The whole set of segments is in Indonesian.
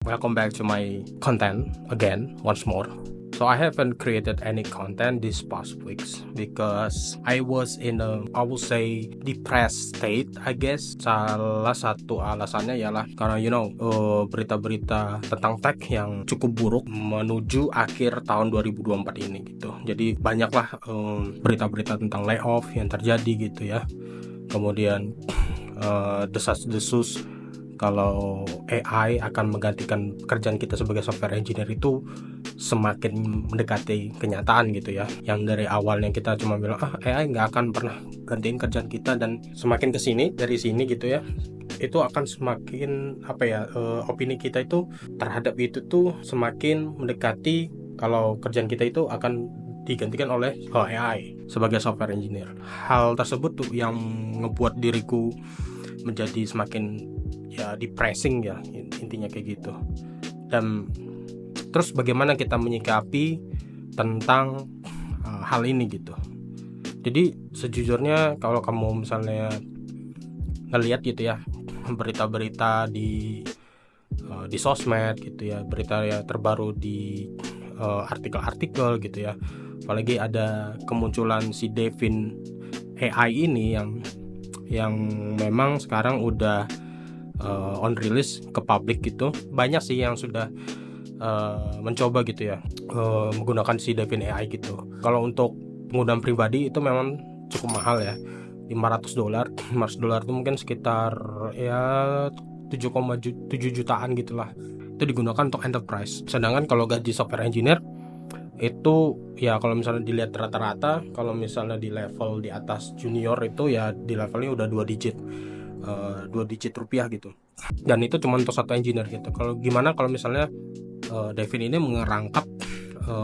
Welcome back to my content again, once more. So I haven't created any content these past weeks because I was in a, I would say, depressed state, I guess. Salah satu alasannya ialah karena berita-berita tentang tech yang cukup buruk menuju akhir tahun 2024 ini gitu. Jadi banyaklah berita-berita tentang layoff yang terjadi gitu ya. Kemudian desas-desus kalau AI akan menggantikan pekerjaan kita sebagai software engineer itu semakin mendekati kenyataan gitu ya. Yang dari awalnya kita cuma bilang AI nggak akan pernah gantiin kerjaan kita, dan semakin kesini dari sini gitu ya, itu akan semakin opini kita itu terhadap itu tuh semakin mendekati kalau kerjaan kita itu akan digantikan oleh AI sebagai software engineer. Hal tersebut tuh yang ngebuat diriku menjadi semakin depressing ya, intinya kayak gitu. Dan terus bagaimana kita menyikapi tentang hal ini gitu. Jadi sejujurnya kalau kamu misalnya ngelihat gitu ya berita-berita di sosmed gitu ya, berita ya terbaru di artikel-artikel gitu ya, apalagi ada kemunculan si Devin AI ini yang memang sekarang udah on release ke publik gitu. Banyak sih yang sudah mencoba gitu ya menggunakan si Devin AI gitu. Kalau untuk penggunaan pribadi itu memang cukup mahal ya, $500. $500 itu mungkin sekitar ya 7,7 jutaan gitulah. Itu digunakan untuk enterprise. Sedangkan kalau gaji software engineer itu ya kalau misalnya dilihat rata-rata, kalau misalnya di level di atas junior itu ya di levelnya udah 2 digit rupiah gitu. Dan itu cuma untuk satu engineer gitu. Kalau gimana kalau misalnya Devin ini mengerangkap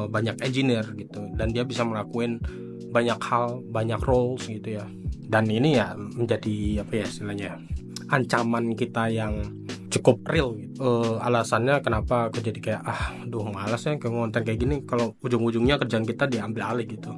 banyak engineer gitu, dan dia bisa melakukan banyak hal, banyak roles gitu ya. Dan ini ya menjadi istilahnya ancaman kita yang cukup real gitu. Alasannya kenapa aku jadi kayak malas ya ke konten kayak gini kalau ujung-ujungnya kerjaan kita diambil alih gitu.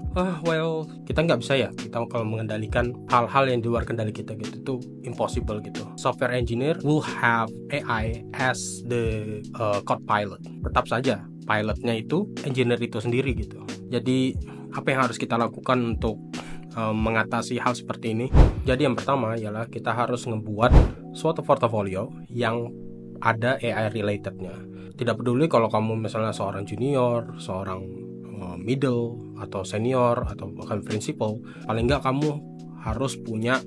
Kita nggak bisa ya, kita kalau mengendalikan hal-hal yang di luar kendali kita gitu, itu impossible gitu. Software engineer will have AI as the code pilot. Tetap saja pilotnya itu engineer itu sendiri gitu. Jadi apa yang harus kita lakukan untuk mengatasi hal seperti ini? Jadi yang pertama ialah kita harus ngebuat suatu portofolio yang ada AI relatednya. Tidak peduli kalau kamu misalnya seorang junior, seorang middle atau senior atau bahkan principal, paling nggak kamu harus punya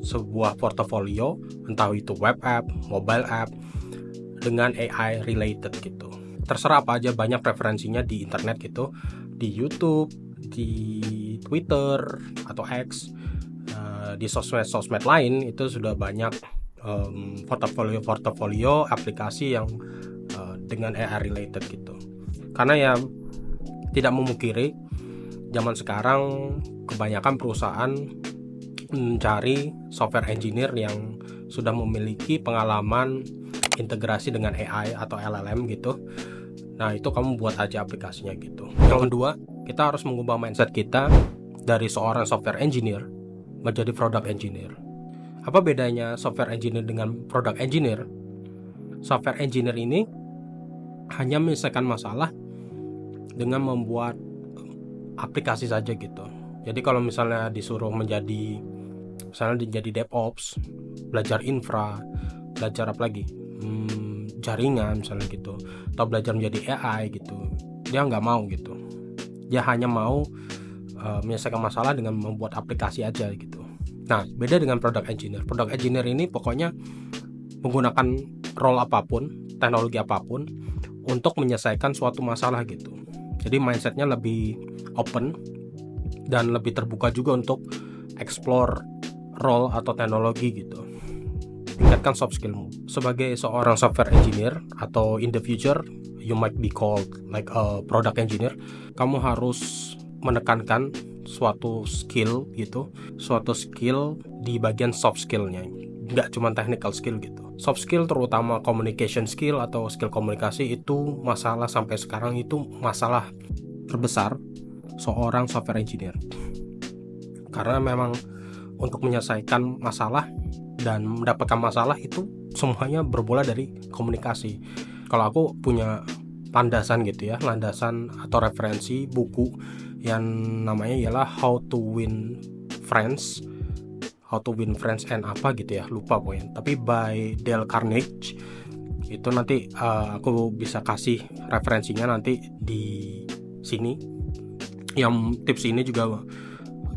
sebuah portofolio, entah itu web app, mobile app dengan AI related gitu. Terserah apa aja, banyak referensinya di internet gitu, di YouTube, di Twitter atau X, di sosmed lain itu sudah banyak portofolio aplikasi yang dengan AI related gitu. Karena ya tidak memungkiri zaman sekarang kebanyakan perusahaan mencari software engineer yang sudah memiliki pengalaman integrasi dengan AI atau LLM gitu. Nah itu kamu buat aja aplikasinya gitu. Yang kedua, kita harus mengubah mindset kita dari seorang software engineer menjadi product engineer. Apa bedanya software engineer dengan product engineer? Software engineer ini hanya menyelesaikan masalah dengan membuat aplikasi saja gitu. Jadi kalau misalnya disuruh menjadi DevOps, belajar infra, belajar apa lagi, jaringan misalnya gitu, atau belajar menjadi AI gitu, dia nggak mau gitu. Dia hanya mau menyelesaikan masalah dengan membuat aplikasi aja gitu. Nah beda dengan product engineer. Product engineer ini pokoknya menggunakan role apapun, teknologi apapun untuk menyelesaikan suatu masalah gitu. Jadi mindsetnya lebih open dan lebih terbuka juga untuk explore role atau teknologi gitu. Tingkatkan soft skillmu sebagai seorang software engineer, atau in the future you might be called like a product engineer. Kamu harus menekankan suatu skill gitu, suatu skill di bagian soft skillnya, nggak cuma technical skill gitu. Soft skill terutama communication skill atau skill komunikasi itu masalah sampai sekarang, itu masalah terbesar seorang software engineer. Karena memang untuk menyelesaikan masalah dan mendapatkan masalah itu semuanya bermula dari komunikasi. Kalau aku punya landasan gitu ya, landasan atau referensi buku yang namanya ialah How to Win Friends and apa gitu ya, lupa pokoknya, tapi by Dale Carnegie. Itu nanti aku bisa kasih referensinya nanti di sini. Yang tips ini juga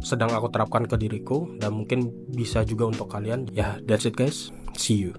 sedang aku terapkan ke diriku dan mungkin bisa juga untuk kalian. Ya, that's it guys. See you.